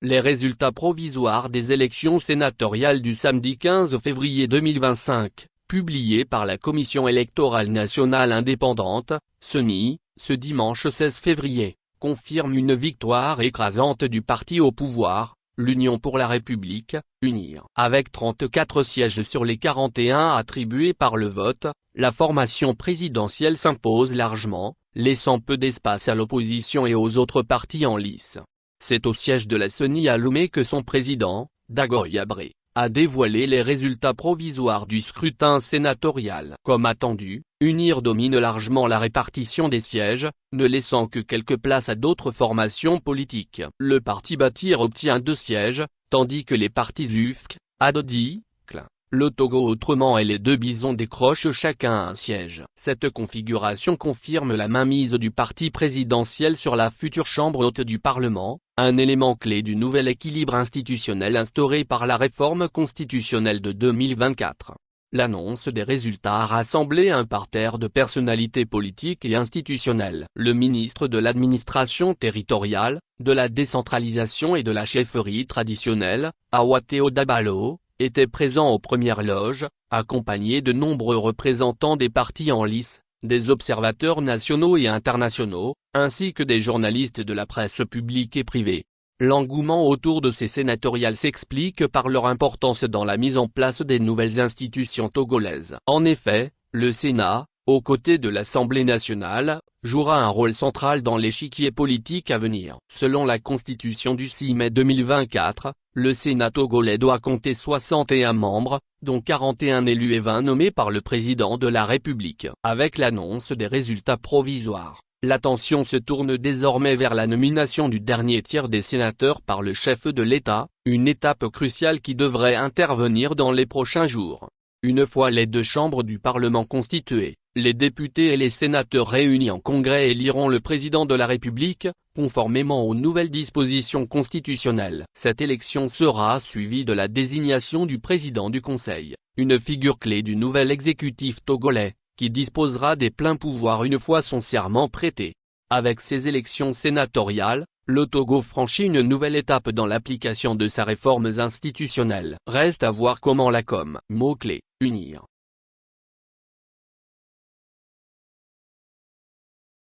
Les résultats provisoires des élections sénatoriales du samedi 15 février 2025, publiés par la Commission électorale nationale indépendante, CENI, ce dimanche 16 février, confirment une victoire écrasante du parti au pouvoir, l'Union pour la République, UNIR. Avec 34 sièges sur les 41 attribués par le vote, la formation présidentielle s'impose largement, laissant peu d'espace à l'opposition et aux autres partis en lice. C'est au siège de la CENI à Lomé que son président, Dagoy Abré, a dévoilé les résultats provisoires du scrutin sénatorial. Comme attendu, UNIR domine largement la répartition des sièges, ne laissant que quelques places à d'autres formations politiques. Le parti Bâtir obtient 2 sièges, tandis que les partis UFC, Adodi, CLIN, le Togo autrement et les 2 Bisons décrochent chacun un siège. Cette configuration confirme la mainmise du parti présidentiel sur la future chambre haute du Parlement, un élément clé du nouvel équilibre institutionnel instauré par la réforme constitutionnelle de 2024. L'annonce des résultats a rassemblé un parterre de personnalités politiques et institutionnelles. Le ministre de l'administration territoriale, de la décentralisation et de la chefferie traditionnelle, Awateo Dabalo, était présent aux premières loges, accompagné de nombreux représentants des partis en lice, des observateurs nationaux et internationaux, ainsi que des journalistes de la presse publique et privée. L'engouement autour de ces sénatoriales s'explique par leur importance dans la mise en place des nouvelles institutions togolaises. En effet, le Sénat, aux côtés de l'Assemblée nationale, jouera un rôle central dans l'échiquier politique à venir. Selon la Constitution du 6 mai 2024, le Sénat togolais doit compter 61 membres, dont 41 élus et 20 nommés par le président de la République. Avec l'annonce des résultats provisoires, l'attention se tourne désormais vers la nomination du dernier tiers des sénateurs par le chef de l'État, une étape cruciale qui devrait intervenir dans les prochains jours. Une fois les 2 chambres du Parlement constituées, les députés et les sénateurs réunis en congrès éliront le président de la République, conformément aux nouvelles dispositions constitutionnelles. Cette élection sera suivie de la désignation du président du Conseil, une figure clé du nouvel exécutif togolais, qui disposera des pleins pouvoirs une fois son serment prêté. Avec ces élections sénatoriales, le Togo franchit une nouvelle étape dans l'application de sa réforme institutionnelle. Reste à voir comment la com. Mot-clé, UNIR.